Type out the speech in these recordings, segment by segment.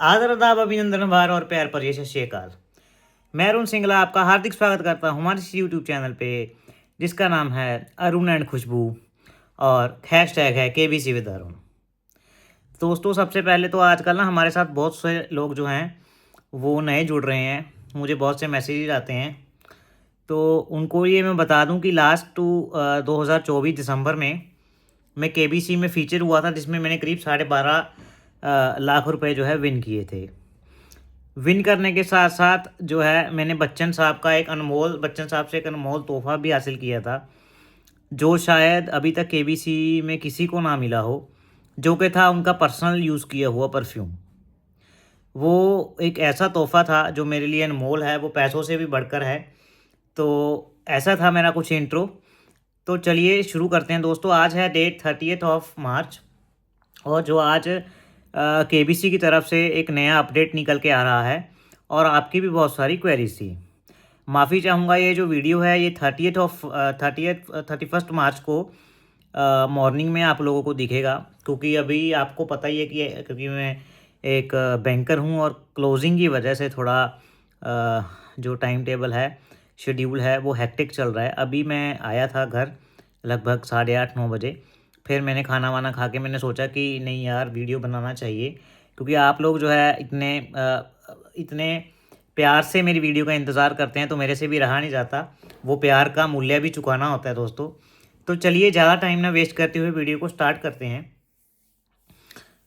आदर आदाब अभिनंदन भार और प्यार पर सत श्री अकाल। मैं अरुण सिंगला आपका हार्दिक स्वागत करता हूँ हमारे इस यूट्यूब चैनल पे, जिसका नाम है अरुण एंड खुशबू और हैशटैग है केबीसी विद अरुण। दोस्तों, सबसे पहले तो आजकल ना हमारे साथ बहुत से लोग जो हैं वो नए जुड़ रहे हैं। मुझे बहुत से मैसेजेस आते हैं, तो उनको ये मैं बता दूं कि लास्ट 2024 दिसंबर में मैं केबीसी में फीचर हुआ था, जिसमें मैंने करीब 12.5 लाख रुपए जो है विन किए थे। विन करने के साथ साथ जो है मैंने बच्चन साहब से एक अनमोल तोहफा भी हासिल किया था, जो शायद अभी तक केबीसी में किसी को ना मिला हो, जो कि था उनका पर्सनल यूज़ किया हुआ परफ्यूम। वो एक ऐसा तोहफा था जो मेरे लिए अनमोल है, वो पैसों से भी बढ़कर है। तो ऐसा था मेरा कुछ इंट्रो। तो चलिए शुरू करते हैं दोस्तों। आज है डेट 30 मार्च और जो आज केबीसी की तरफ से एक नया अपडेट निकल के आ रहा है और आपकी भी बहुत सारी क्वेरीज थी। माफ़ी चाहूँगा, ये जो वीडियो है ये 31 मार्च को मॉर्निंग में आप लोगों को दिखेगा, क्योंकि अभी आपको पता ही है कि क्योंकि मैं एक बैंकर हूँ और क्लोजिंग की वजह से थोड़ा जो टाइम टेबल है, शेड्यूल है, वो हेक्टिक चल रहा है। अभी मैं आया था घर लगभग 8:30-9 बजे। फिर मैंने खाना वाना खा के मैंने सोचा कि नहीं यार, वीडियो बनाना चाहिए, क्योंकि आप लोग जो है इतने प्यार से मेरी वीडियो का इंतज़ार करते हैं, तो मेरे से भी रहा नहीं जाता। वो प्यार का मूल्य भी चुकाना होता है दोस्तों। तो चलिए ज़्यादा टाइम ना वेस्ट करते हुए वीडियो को स्टार्ट करते हैं।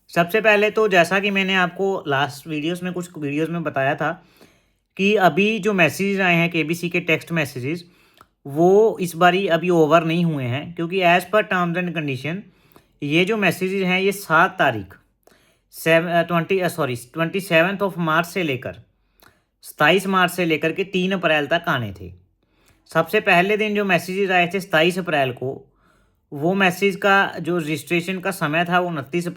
सबसे पहले तो जैसा कि मैंने आपको लास्ट कुछ वीडियोज़ में बताया था कि अभी जो मैसेजेस आए हैं केबीसी के टेक्स्ट मैसेजेस, वो इस बारी अभी ओवर नहीं हुए हैं, क्योंकि as per terms and condition ये जो मैसेजेस हैं ये 27 मार्च से लेकर 27 मार्च से लेकर के 3 अप्रैल तक आने थे। सबसे पहले दिन जो मैसेजेस आए थे 27 अप्रैल को, वो मैसेज का जो रजिस्ट्रेशन का समय था वो 29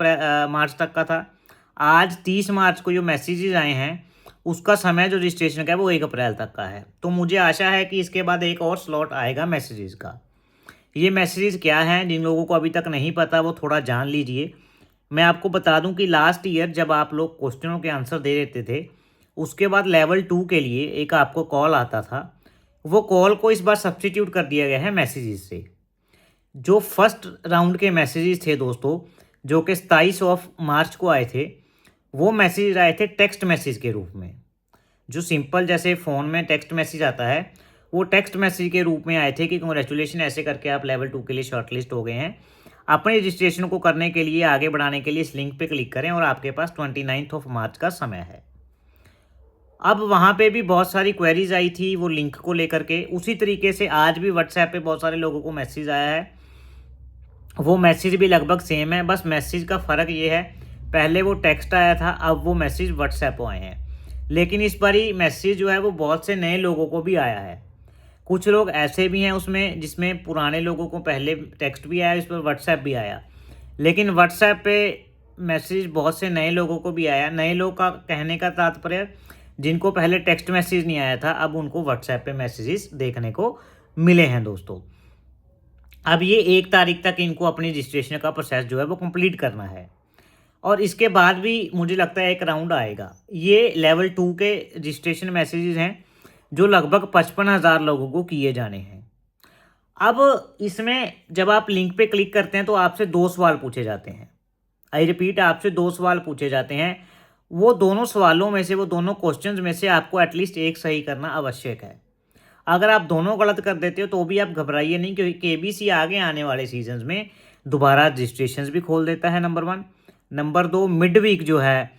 मार्च तक का था। आज 30 मार्च को जो मैसेजेस आए हैं उसका समय जो रजिस्ट्रेशन का है वो 1 अप्रैल तक का है। तो मुझे आशा है कि इसके बाद एक और स्लॉट आएगा मैसेजेस का। ये मैसेजेस क्या हैं, जिन लोगों को अभी तक नहीं पता वो थोड़ा जान लीजिए। मैं आपको बता दूं कि लास्ट ईयर जब आप लोग क्वेश्चनों के आंसर दे देते थे, उसके बाद लेवल 2 के लिए एक आपको कॉल आता था। वो कॉल को इस बार सब्स्टिट्यूट कर दिया गया है मैसेजेस से। जो फर्स्ट राउंड के मैसेजेस थे दोस्तों, जो कि 27 मार्च को आए थे, वो मैसेज आए थे टेक्स्ट मैसेज के रूप में। जो सिंपल जैसे फ़ोन में टेक्स्ट मैसेज आता है, वो टेक्स्ट मैसेज के रूप में आए थे कि कंग्रेचुलेशन, ऐसे करके आप लेवल 2 के लिए शॉर्टलिस्ट हो गए हैं। अपने रजिस्ट्रेशन को करने के लिए, आगे बढ़ाने के लिए इस लिंक पे क्लिक करें और आपके पास 29 मार्च का समय है। अब वहाँ पे भी बहुत सारी क्वेरीज आई थी वो लिंक को लेकर के। उसी तरीके से आज भी व्हाट्सएप पे बहुत सारे लोगों को मैसेज आया है, वो मैसेज भी लगभग सेम है। बस मैसेज का फ़र्क ये है, पहले वो टेक्स्ट आया था, अब वो मैसेज व्हाट्सएप पर आए हैं। लेकिन इस बार मैसेज जो है वो बहुत से नए लोगों को भी आया है। कुछ लोग ऐसे भी हैं उसमें जिसमें पुराने लोगों को पहले टेक्स्ट भी आया, इस पर व्हाट्सएप भी आया। लेकिन व्हाट्सएप पे मैसेज बहुत से नए लोगों को भी आया। नए लोग का कहने का तात्पर्य, जिनको पहले टेक्स्ट मैसेज नहीं आया था, अब उनको व्हाट्सएप पे मैसेजेस देखने को मिले हैं दोस्तों। अब ये 1 तारीख तक इनको अपनी रजिस्ट्रेशन का प्रोसेस जो है वो कंप्लीट करना है, और इसके बाद भी मुझे लगता है एक राउंड आएगा। ये लेवल 2 के रजिस्ट्रेशन मैसेजेस हैं जो लगभग 55,000 लोगों को किए जाने हैं। अब इसमें जब आप लिंक पे क्लिक करते हैं तो आपसे 2 सवाल पूछे जाते हैं। आई रिपीट, आपसे 2 सवाल पूछे जाते हैं। वो दोनों सवालों में से, वो दोनों क्वेश्चंस में से आपको एटलीस्ट एक सही करना आवश्यक है। अगर आप दोनों गलत कर देते हो तो भी आप घबराइए नहीं, क्योंकि केबीसी आगे आने वाले सीजन्स में दोबारा रजिस्ट्रेशंस भी खोल देता है, नंबर 1। नंबर 2, मिड वीक जो है,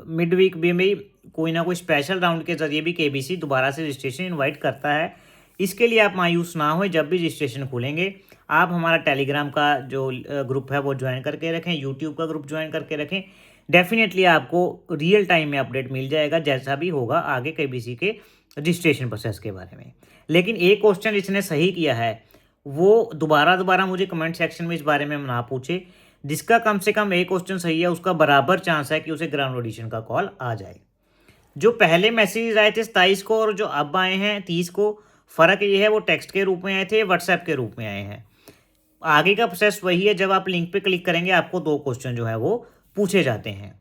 मिड वीक भी कोई ना कोई स्पेशल राउंड के जरिए भी केबीसी दोबारा से रजिस्ट्रेशन इनवाइट करता है। इसके लिए आप मायूस ना हो। जब भी रजिस्ट्रेशन खुलेंगे, आप हमारा टेलीग्राम का जो ग्रुप है वो ज्वाइन करके रखें, यूट्यूब का ग्रुप ज्वाइन करके रखें। डेफिनेटली आपको रियल टाइम में अपडेट मिल जाएगा, जैसा भी होगा आगे केबीसी के रजिस्ट्रेशन प्रोसेस के बारे में। लेकिन एक क्वेश्चन इसने सही किया है, वो दोबारा मुझे कमेंट सेक्शन में इस बारे में ना पूछे। जिसका कम से कम एक क्वेश्चन सही है, उसका बराबर चांस है कि उसे ग्राउंड ऑडिशन का कॉल आ जाए। जो पहले मैसेज आए थे 27 को और जो अब आए हैं 30 को, फ़र्क ये है वो टेक्स्ट के रूप में आए थे, व्हाट्सएप के रूप में आए हैं। आगे का प्रोसेस वही है। जब आप लिंक पे क्लिक करेंगे आपको 2 क्वेश्चन जो है वो पूछे जाते हैं।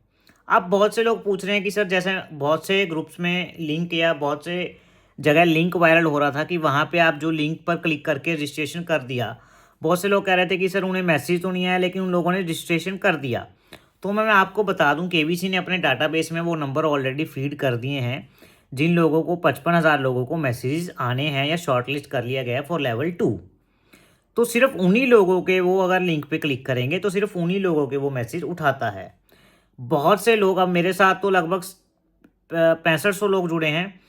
अब बहुत से लोग पूछ रहे हैं कि सर जैसे बहुत से ग्रुप्स में लिंक या बहुत से जगह लिंक वायरल हो रहा था कि वहाँ पे आप जो लिंक पर क्लिक करके रजिस्ट्रेशन कर दिया, बहुत से लोग कह रहे थे कि सर उन्हें मैसेज तो नहीं आया लेकिन उन लोगों ने रजिस्ट्रेशन कर दिया। तो मैं आपको बता दूं केबीसी ने अपने डाटाबेस में वो नंबर ऑलरेडी फीड कर दिए हैं जिन लोगों को 55,000 लोगों को मैसेजेस आने हैं या शॉर्टलिस्ट कर लिया गया है फॉर लेवल 2। तो सिर्फ उन्हीं लोगों के वो अगर लिंक पे क्लिक करेंगे तो सिर्फ उन्हीं लोगों के वो मैसेज उठाता है। बहुत से लोग, अब मेरे साथ तो लगभग 6500 लोग जुड़े हैं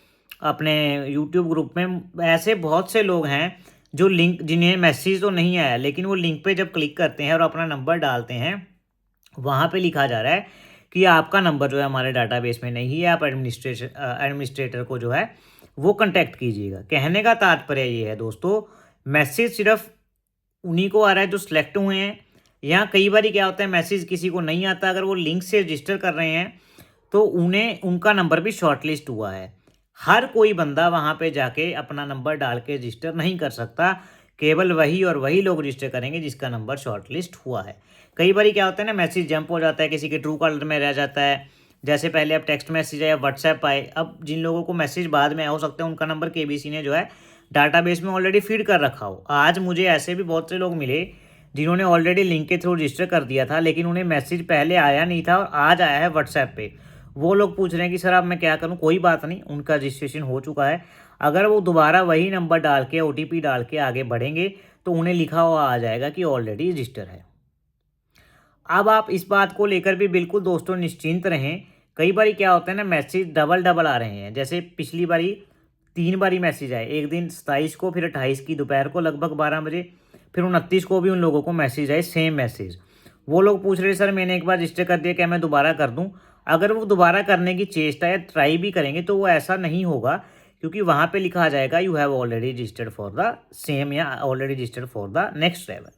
अपने यूट्यूब ग्रुप में। ऐसे बहुत से लोग हैं जो लिंक, जिन्हें मैसेज तो नहीं आया लेकिन वो लिंक पे जब क्लिक करते हैं और अपना नंबर डालते हैं, वहाँ पे लिखा जा रहा है कि आपका नंबर जो है हमारे डाटाबेस में नहीं है, आप एडमिनिस्ट्रेटर को जो है वो कांटेक्ट कीजिएगा। कहने का तात्पर्य ये है दोस्तों, मैसेज सिर्फ उन्हीं को आ रहा है जो सिलेक्ट हुए हैं। यहाँ कई बार क्या होता है, मैसेज किसी को नहीं आता, अगर वो लिंक से रजिस्टर कर रहे हैं तो उन्हें उनका नंबर भी शॉर्टलिस्ट हुआ है। हर कोई बंदा वहाँ पे जाके अपना नंबर डाल के रजिस्टर नहीं कर सकता, केवल वही और वही लोग रजिस्टर करेंगे जिसका नंबर शॉर्टलिस्ट हुआ है। कई बार क्या होता है ना, मैसेज जंप हो जाता है, किसी के ट्रू कॉलर में रह जाता है। जैसे पहले अब टेक्स्ट मैसेज आया, व्हाट्सएप आए, अब जिन लोगों को मैसेज बाद में हो सकता है उनका नंबर केबीसी ने जो है डाटाबेस में ऑलरेडी फीड कर रखा हो। आज मुझे ऐसे भी बहुत से लोग मिले जिन्होंने ऑलरेडी लिंक के थ्रू रजिस्टर कर दिया था लेकिन उन्हें मैसेज पहले आया नहीं था और आज आया है व्हाट्सएप पे। वो लोग पूछ रहे हैं कि सर अब मैं क्या करूं। कोई बात नहीं, उनका रजिस्ट्रेशन हो चुका है। अगर वो दोबारा वही नंबर डाल के OTP डाल के आगे बढ़ेंगे तो उन्हें लिखा हुआ आ जाएगा कि ऑलरेडी रजिस्टर है। अब आप इस बात को लेकर भी बिल्कुल दोस्तों निश्चिंत रहें। कई बार क्या होता है ना, मैसेज डबल डबल आ रहे हैं। जैसे पिछली बारी 3 बारी मैसेज आए, एक दिन 27 को, फिर 28 की दोपहर को लगभग 12 बजे, फिर 29 को भी उन लोगों को मैसेज आए, सेम मैसेज। वो लोग पूछ रहे सर मैंने एक बार रजिस्टर कर दिया, क्या मैं दोबारा कर दूं? अगर वो दोबारा करने की चेष्टा या ट्राई भी करेंगे तो वो ऐसा नहीं होगा, क्योंकि वहाँ पे लिखा आ जाएगा you have already registered for the same या already registered for the next level.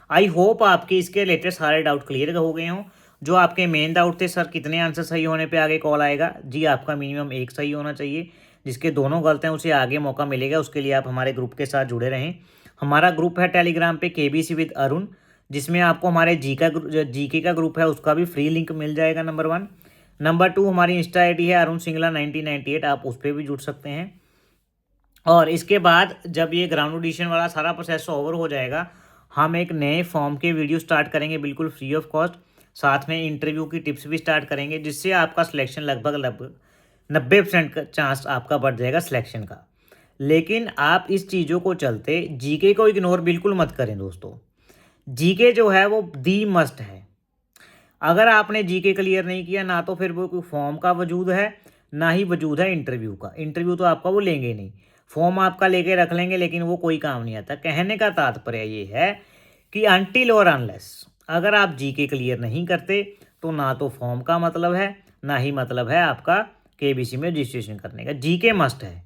I hope आपके इसके रिलेटेड सारे डाउट क्लियर हो गए हों। जो आपके मेन डाउट थे सर कितने आंसर सही होने पे आगे कॉल आएगा, जी आपका मिनिमम 1 सही होना चाहिए। जिसके दोनों गलत हैं उसे आगे मौका मिलेगा, उसके लिए आप हमारे ग्रुप के साथ जुड़े रहें। हमारा ग्रुप है टेलीग्राम पे केबीसी विद अरुण, जिसमें आपको हमारे जीके का ग्रुप है उसका भी फ्री लिंक मिल जाएगा, नंबर 1। नंबर 2 हमारी इंस्टा ID है अरुण सिंगला 1998, आप उस पर भी जुड़ सकते हैं। और इसके बाद जब ये ग्राउंड ऑडिशन वाला सारा प्रोसेस ओवर हो जाएगा, हम एक नए फॉर्म के वीडियो स्टार्ट करेंगे बिल्कुल फ्री ऑफ कॉस्ट। साथ में इंटरव्यू की टिप्स भी स्टार्ट करेंगे, जिससे आपका सिलेक्शन लगभग 90% का चांस आपका बढ़ जाएगा सिलेक्शन का। लेकिन आप इस चीज़ों को चलते जीके को इग्नोर बिल्कुल मत करें दोस्तों। जीके जो है वो दी मस्ट है। अगर आपने जीके क्लियर नहीं किया ना तो फिर वो कोई फॉर्म का वजूद है, ना ही वजूद है इंटरव्यू का। इंटरव्यू तो आपका वो लेंगे नहीं, फॉर्म आपका लेके रख लेंगे लेकिन वो कोई काम नहीं आता। कहने का तात्पर्य ये है कि अनटिल और अनलेस अगर आप जीके क्लियर नहीं करते तो ना तो फॉर्म का मतलब है, ना ही मतलब है आपका केबीसी में रजिस्ट्रेशन करने का। जीके मस्ट है,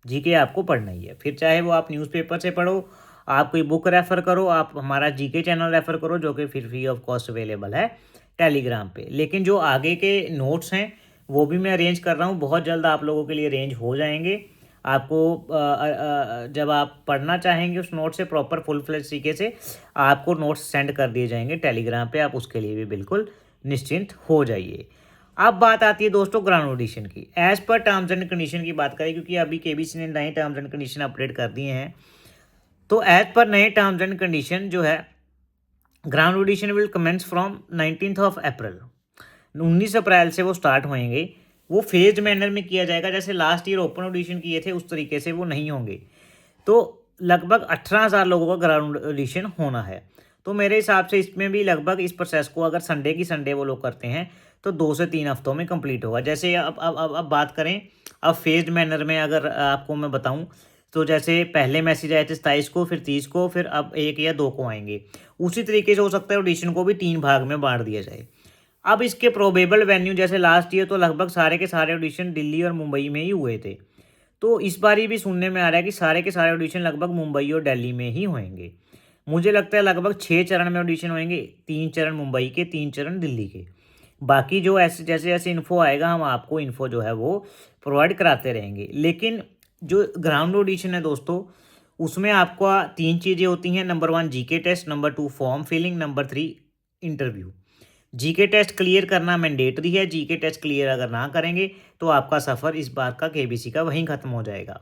जीके आपको पढ़ना ही है। फिर चाहे वो आप न्यूज़पेपर से पढ़ो, आप कोई बुक रेफ़र करो, आप हमारा जीके चैनल रेफ़र करो जो कि फिर फ्री ऑफ कॉस्ट अवेलेबल है टेलीग्राम पे। लेकिन जो आगे के नोट्स हैं वो भी मैं अरेंज कर रहा हूँ, बहुत जल्द आप लोगों के लिए अरेंज हो जाएंगे। आपको जब आप पढ़ना चाहेंगे उस नोट से प्रॉपर फुल फ्लेज तरीके से आपको नोट्स सेंड कर दिए जाएंगे टेलीग्राम पे, आप उसके लिए भी बिल्कुल निश्चिंत हो जाइए। अब बात आती है दोस्तों ग्राउंड ऑडिशन की। As per terms and condition की बात करें, क्योंकि अभी केबीसी ने नए टर्म्स एंड कंडीशन अपडेट कर दिए हैं। तो एज पर नए टर्म्स एंड कंडीशन जो है, ground audition will commence from 19 April. 19 अप्रैल से वो स्टार्ट होंगे। वो फेज्ड मैनर में किया जाएगा, जैसे लास्ट ईयर ओपन ऑडिशन किए थे उस तरीके से वो नहीं होंगे। तो लगभग 18,000 लोगों का ग्राउंड ऑडिशन होना है। तो मेरे हिसाब से इसमें भी लगभग इस प्रोसेस को अगर संडे की संडे वो लोग करते हैं तो 2 से 3 हफ्तों में कंप्लीट होगा। जैसे अब बात करें, अब फेज्ड मैनर में अगर आपको मैं बताऊं तो जैसे पहले मैसेज आए थे 27 को, फिर 30 को, फिर अब 1 या 2 को आएंगे। उसी तरीके से हो सकता है ऑडिशन को भी 3 भाग में बांट दिया जाए। अब इसके प्रोबेबल वेन्यू, जैसे लास्ट ईयर तो लगभग सारे के सारे ऑडिशन दिल्ली और मुंबई में ही हुए थे, तो इस बार भी सुनने में आ रहा है कि सारे के सारे ऑडिशन लगभग मुंबई और दिल्ली में ही होंगे। मुझे लगता है लगभग 6 चरण में ऑडिशन होंगे, 3 चरण मुंबई के, 3 चरण दिल्ली के। बाकी जो ऐसे जैसे जैसे इन्फो आएगा हम आपको इन्फो जो है वो प्रोवाइड कराते रहेंगे। लेकिन जो ग्राउंड ऑडिशन है दोस्तों, उसमें आपको 3 चीज़ें होती हैं। Number 1 GK test, number 2 form filling, number 3 interview. GK test clear करना मैंडेटरी है। जीके टेस्ट क्लियर अगर ना करेंगे तो आपका सफ़र इस बार का केबीसी का वहीं ख़त्म हो जाएगा।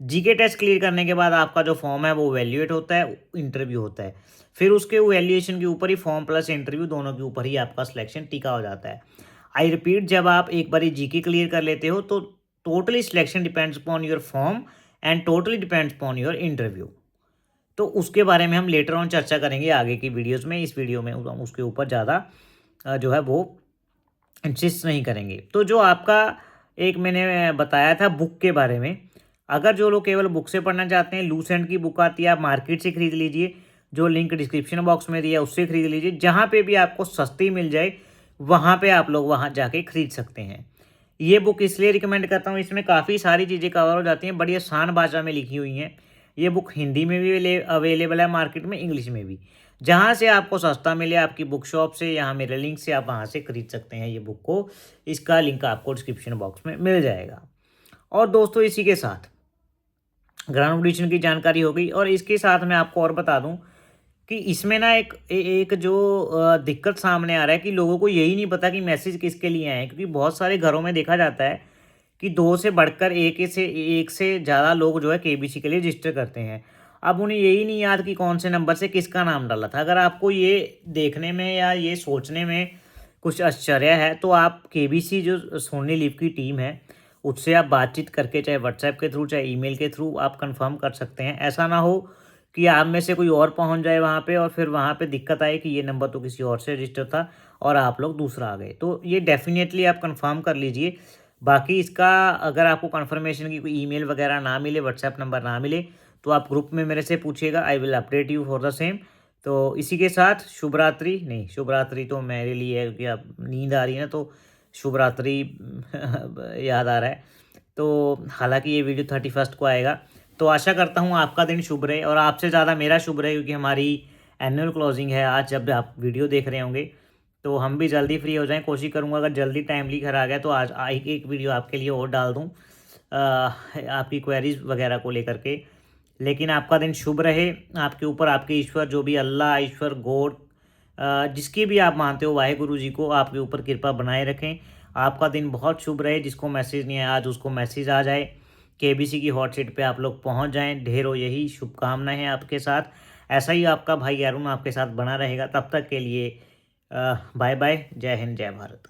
जीके टेस्ट क्लियर करने के बाद आपका जो फॉर्म है वो वैल्यूएट होता है, इंटरव्यू होता है। फिर उसके वैल्यूएशन के ऊपर ही फॉर्म प्लस इंटरव्यू दोनों के ऊपर ही आपका सिलेक्शन टिका हो जाता है। आई रिपीट, जब आप एक बार जीके क्लियर कर लेते हो तो totally selection depends upon your form and totally depends upon your interview. तो उसके बारे में हम लेटर ऑन चर्चा करेंगे आगे की वीडियोस में। इस वीडियो में उसके ऊपर ज़्यादा जो है वो इंसिस्ट नहीं करेंगे। तो जो आपका एक मैंने बताया था बुक के बारे में, अगर जो लोग केवल बुक से पढ़ना चाहते हैं, लूसेंट की बुक आती है, आप मार्केट से खरीद लीजिए, जो लिंक डिस्क्रिप्शन बॉक्स में दिया है उससे खरीद लीजिए। जहाँ पे भी आपको सस्ती मिल जाए वहाँ पे आप लोग वहाँ जाके खरीद सकते हैं। ये बुक इसलिए रिकमेंड करता हूँ, इसमें काफ़ी सारी चीज़ें कवर हो जाती हैं, बड़ी आसान भाषा में लिखी हुई हैं। ये बुक हिंदी में भी अवेलेबल है मार्केट में, इंग्लिश में भी। जहाँ से आपको सस्ता मिले, आपकी बुक शॉप से, यहाँ मेरे लिंक से आप वहाँ से खरीद सकते हैं ये बुक को। इसका लिंक आपको डिस्क्रिप्शन बॉक्स में मिल जाएगा। और दोस्तों, इसी के साथ ग्राउंड एडिशन की जानकारी हो गई। और इसके साथ मैं आपको और बता दूं कि इसमें ना एक जो दिक्कत सामने आ रहा है कि लोगों को यही नहीं पता कि मैसेज किसके लिए आए हैं। क्योंकि बहुत सारे घरों में देखा जाता है कि दो से बढ़कर एक से ज़्यादा लोग जो है केबीसी के लिए रजिस्टर करते हैं। अब उन्हें यही नहीं याद कि कौन से नंबर से किसका नाम डाला था। अगर आपको ये देखने में या ये सोचने में कुछ आश्चर्य है तो आप केबीसी जो सोनी लिव की टीम है उससे आप बातचीत करके, चाहे व्हाट्सएप के थ्रू चाहे ईमेल के थ्रू, आप कंफर्म कर सकते हैं। ऐसा ना हो कि आप में से कोई और पहुंच जाए वहाँ पे और फिर वहाँ पे दिक्कत आए कि ये नंबर तो किसी और से रजिस्टर था और आप लोग दूसरा आ गए। तो ये डेफिनेटली आप कंफर्म कर लीजिए। बाकी इसका अगर आपको कंफर्मेशन की कोई ईमेल वगैरह ना मिले, व्हाट्सएप नंबर ना मिले, तो आप ग्रुप में मेरे से पूछिएगा, I will update you for the same. तो इसी के साथ शुभ रात्रि, नहीं शुभ रात्रि तो मेरे लिए है क्योंकि अब नींद आ रही है ना, तो शुभ रात्रि याद आ रहा है। तो हालांकि ये वीडियो 31 को आएगा, तो आशा करता हूँ आपका दिन शुभ रहे और आपसे ज़्यादा मेरा शुभ रहे, क्योंकि हमारी एनुअल क्लोजिंग है आज। जब आप वीडियो देख रहे होंगे तो हम भी जल्दी फ्री हो जाएं। कोशिश करूँगा अगर जल्दी टाइमली घर आ गया तो आज एक वीडियो आपके लिए और डाल दूँ आपकी क्वेरीज वगैरह को लेकर के। लेकिन आपका दिन शुभ रहे। आपके ऊपर आपके ईश्वर, जो भी अल्लाह, ईश्वर, गॉड, जिसकी भी आप मानते हो, वाहेगुरु जी को आपके ऊपर कृपा बनाए रखें। आपका दिन बहुत शुभ रहे। जिसको मैसेज नहीं आया आज उसको मैसेज आ जाए, केबीसी की हॉट सीट पे आप लोग पहुंच जाएं। ढेरों यही शुभकामनाएं हैं आपके साथ। ऐसा ही आपका भाई अरुण आपके साथ बना रहेगा। तब तक के लिए बाय बाय। जय हिंद, जय भारत।